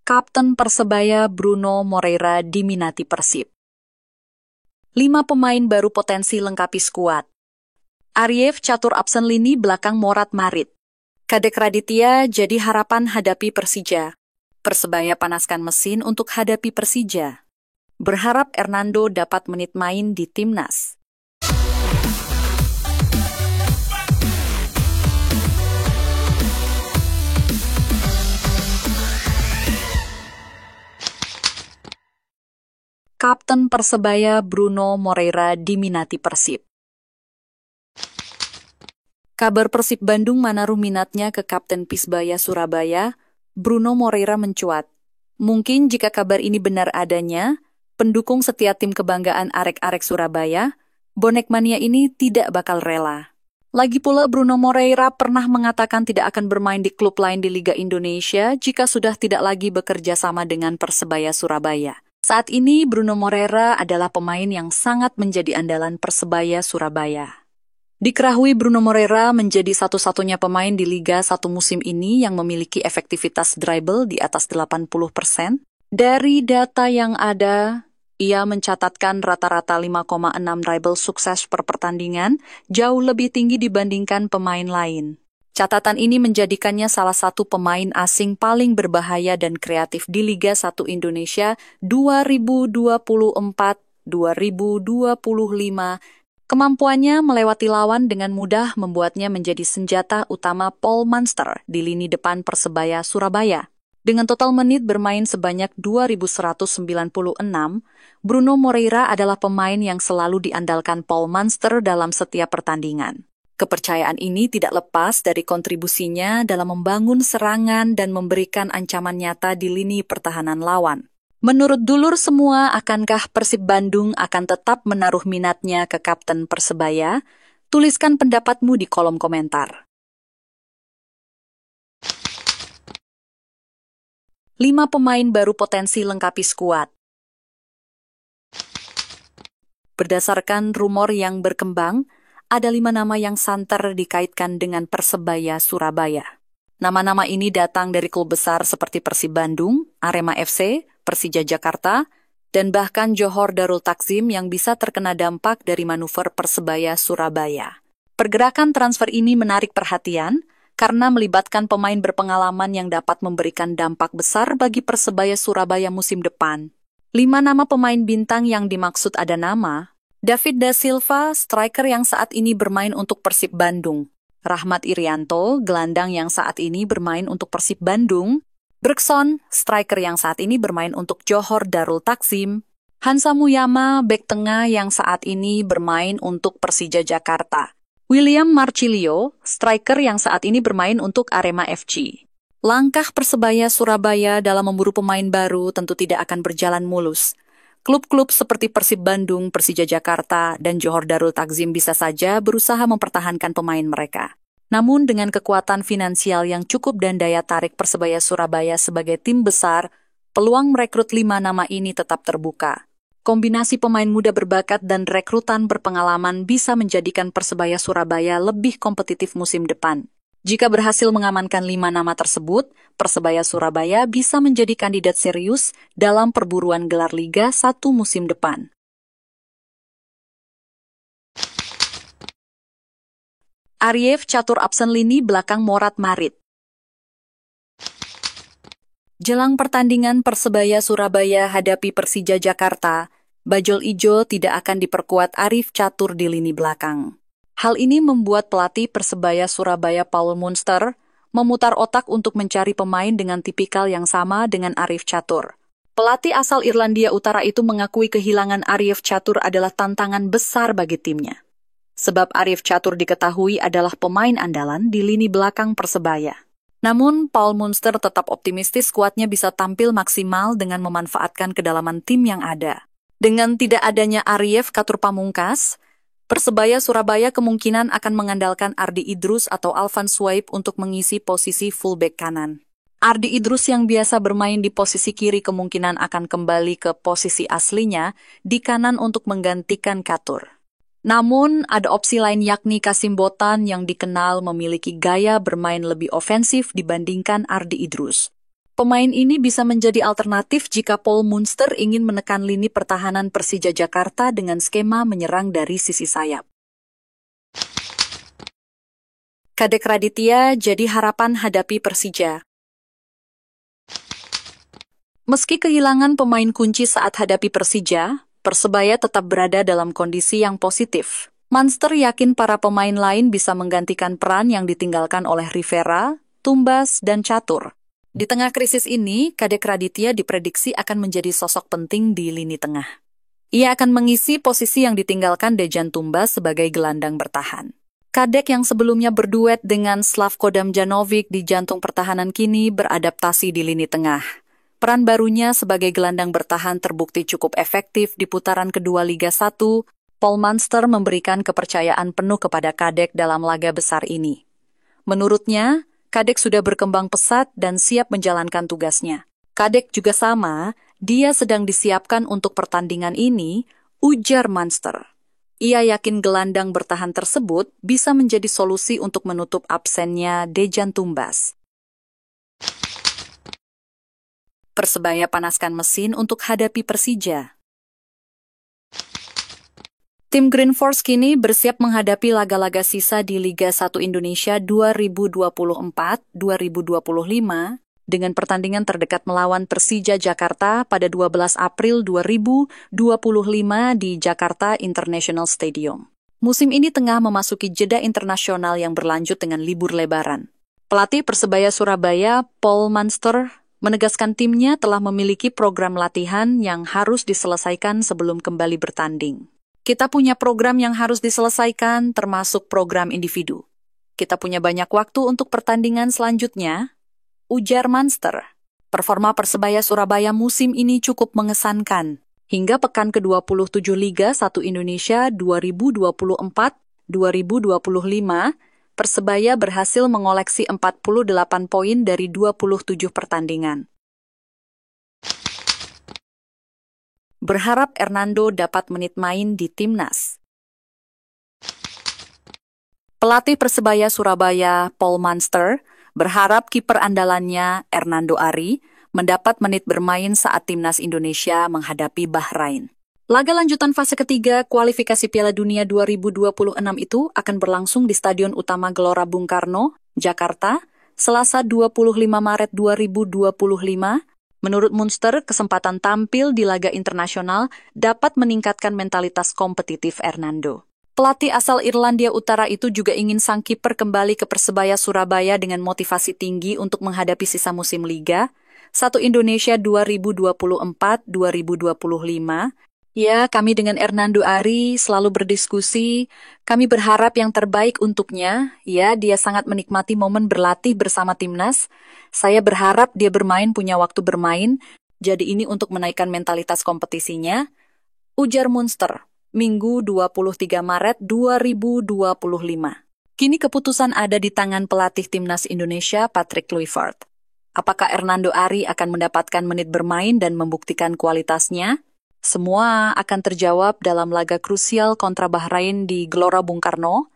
Kapten Persebaya Bruno Moreira diminati Persib. 5 pemain baru potensi lengkapi skuad. Ariev catur absen lini belakang Morat Marit. Kadek Raditya jadi harapan hadapi Persija. Persebaya panaskan mesin untuk hadapi Persija. Berharap Hernando dapat menit main di timnas. Kapten Persebaya Bruno Moreira diminati Persib. Kabar Persib Bandung menaruh minatnya ke Kapten Persebaya Surabaya, Bruno Moreira mencuat. Mungkin jika kabar ini benar adanya, pendukung setia tim kebanggaan arek-arek Surabaya, bonek mania ini tidak bakal rela. Lagi pula Bruno Moreira pernah mengatakan tidak akan bermain di klub lain di Liga Indonesia jika sudah tidak lagi bekerja sama dengan Persebaya Surabaya. Saat ini Bruno Moreira adalah pemain yang sangat menjadi andalan Persebaya Surabaya. Diketahui Bruno Moreira menjadi satu-satunya pemain di Liga 1 musim ini yang memiliki efektivitas dribble di atas 80%. Dari data yang ada, ia mencatatkan rata-rata 5,6 dribble sukses per pertandingan, jauh lebih tinggi dibandingkan pemain lain. Catatan ini menjadikannya salah satu pemain asing paling berbahaya dan kreatif di Liga 1 Indonesia 2024-2025. Kemampuannya melewati lawan dengan mudah membuatnya menjadi senjata utama Paul Munster di lini depan Persebaya Surabaya. Dengan total menit bermain sebanyak 2.196, Bruno Moreira adalah pemain yang selalu diandalkan Paul Munster dalam setiap pertandingan. Kepercayaan ini tidak lepas dari kontribusinya dalam membangun serangan dan memberikan ancaman nyata di lini pertahanan lawan. Menurut dulur semua, akankah Persib Bandung akan tetap menaruh minatnya ke Kapten Persebaya? Tuliskan pendapatmu di kolom komentar. 5 pemain baru potensi lengkapi skuad. Berdasarkan rumor yang berkembang, ada 5 nama yang santer dikaitkan dengan Persebaya Surabaya. Nama-nama ini datang dari klub besar seperti Persib Bandung, Arema FC, Persija Jakarta, dan bahkan Johor Darul Takzim yang bisa terkena dampak dari manuver Persebaya Surabaya. Pergerakan transfer ini menarik perhatian karena melibatkan pemain berpengalaman yang dapat memberikan dampak besar bagi Persebaya Surabaya musim depan. 5 nama pemain bintang yang dimaksud ada nama David Da Silva, striker yang saat ini bermain untuk Persib Bandung. Rahmat Irianto, gelandang yang saat ini bermain untuk Persib Bandung. Bergson, striker yang saat ini bermain untuk Johor Darul Takzim. Hansa Muyama, bek tengah yang saat ini bermain untuk Persija Jakarta. William Marcilio, striker yang saat ini bermain untuk Arema FC. Langkah Persebaya Surabaya dalam memburu pemain baru tentu tidak akan berjalan mulus. Klub-klub seperti Persib Bandung, Persija Jakarta, dan Johor Darul Takzim bisa saja berusaha mempertahankan pemain mereka. Namun dengan kekuatan finansial yang cukup dan daya tarik Persebaya Surabaya sebagai tim besar, peluang merekrut 5 nama ini tetap terbuka. Kombinasi pemain muda berbakat dan rekrutan berpengalaman bisa menjadikan Persebaya Surabaya lebih kompetitif musim depan. Jika berhasil mengamankan 5 nama tersebut, Persebaya Surabaya bisa menjadi kandidat serius dalam perburuan gelar Liga 1 musim depan. Ariev catur absen lini belakang Morat Marit. Jelang pertandingan Persebaya Surabaya hadapi Persija Jakarta, Bajul Ijo tidak akan diperkuat Ariev catur di lini belakang. Hal ini membuat pelatih Persebaya Surabaya Paul Munster memutar otak untuk mencari pemain dengan tipikal yang sama dengan Ariev catur. Pelatih asal Irlandia Utara itu mengakui kehilangan Ariev catur adalah tantangan besar bagi timnya. Sebab Ariev catur diketahui adalah pemain andalan di lini belakang Persebaya. Namun, Paul Munster tetap optimistis skuadnya bisa tampil maksimal dengan memanfaatkan kedalaman tim yang ada. Dengan tidak adanya Ariev catur pamungkas, Persebaya Surabaya kemungkinan akan mengandalkan Ardi Idrus atau Alvan Swaib untuk mengisi posisi fullback kanan. Ardi Idrus yang biasa bermain di posisi kiri kemungkinan akan kembali ke posisi aslinya di kanan untuk menggantikan Catur. Namun, ada opsi lain yakni Kasim Botan yang dikenal memiliki gaya bermain lebih ofensif dibandingkan Ardi Idrus. Pemain ini bisa menjadi alternatif jika Paul Munster ingin menekan lini pertahanan Persija Jakarta dengan skema menyerang dari sisi sayap. Kadek Raditya jadi harapan hadapi Persija. Meski kehilangan pemain kunci saat hadapi Persija, Persebaya tetap berada dalam kondisi yang positif. Munster yakin para pemain lain bisa menggantikan peran yang ditinggalkan oleh Rivera, Tumbas, dan Catur. Di tengah krisis ini, Kadek Raditya diprediksi akan menjadi sosok penting di lini tengah. Ia akan mengisi posisi yang ditinggalkan Dejan Tumbas sebagai gelandang bertahan. Kadek yang sebelumnya berduet dengan Slavko Damjanovic di jantung pertahanan kini beradaptasi di lini tengah. Peran barunya sebagai gelandang bertahan terbukti cukup efektif di putaran kedua Liga 1. Paul Munster memberikan kepercayaan penuh kepada Kadek dalam laga besar ini. Menurutnya, Kadek sudah berkembang pesat dan siap menjalankan tugasnya. Kadek juga sama, dia sedang disiapkan untuk pertandingan ini, ujar Munster. Ia yakin gelandang bertahan tersebut bisa menjadi solusi untuk menutup absennya Dejan Tumbas. Persebaya panaskan mesin untuk hadapi Persija. Tim Green Force kini bersiap menghadapi laga-laga sisa di Liga 1 Indonesia 2024-2025 dengan pertandingan terdekat melawan Persija Jakarta pada 12 April 2025 di Jakarta International Stadium. Musim ini tengah memasuki jeda internasional yang berlanjut dengan libur lebaran. Pelatih Persebaya Surabaya, Paul Munster, menegaskan timnya telah memiliki program latihan yang harus diselesaikan sebelum kembali bertanding. Kita punya program yang harus diselesaikan, termasuk program individu. Kita punya banyak waktu untuk pertandingan selanjutnya, ujar Munster. Performa Persebaya Surabaya musim ini cukup mengesankan. Hingga pekan ke-27 Liga 1 Indonesia 2024-2025, Persebaya berhasil mengoleksi 48 poin dari 27 pertandingan. Berharap Hernando dapat menit main di timnas. Pelatih Persebaya Surabaya, Paul Munster, berharap kiper andalannya, Hernando Ari, mendapat menit bermain saat timnas Indonesia menghadapi Bahrain. Laga lanjutan fase ketiga kualifikasi Piala Dunia 2026 itu akan berlangsung di Stadion Utama Gelora Bung Karno, Jakarta, Selasa 25 Maret 2025. Menurut Munster, kesempatan tampil di laga internasional dapat meningkatkan mentalitas kompetitif Hernando. Pelatih asal Irlandia Utara itu juga ingin sang kiper kembali ke Persebaya Surabaya dengan motivasi tinggi untuk menghadapi sisa musim Liga 1 Indonesia 2024-2025. Ya, kami dengan Hernando Ari selalu berdiskusi. Kami berharap yang terbaik untuknya. Ya, dia sangat menikmati momen berlatih bersama timnas. Saya berharap dia punya waktu bermain. Jadi ini untuk menaikkan mentalitas kompetisinya, ujar Munster, Minggu 23 Maret 2025. Kini keputusan ada di tangan pelatih timnas Indonesia, Patrick Kluivert. Apakah Hernando Ari akan mendapatkan menit bermain dan membuktikan kualitasnya? Semua akan terjawab dalam laga krusial kontra Bahrain di Gelora Bung Karno,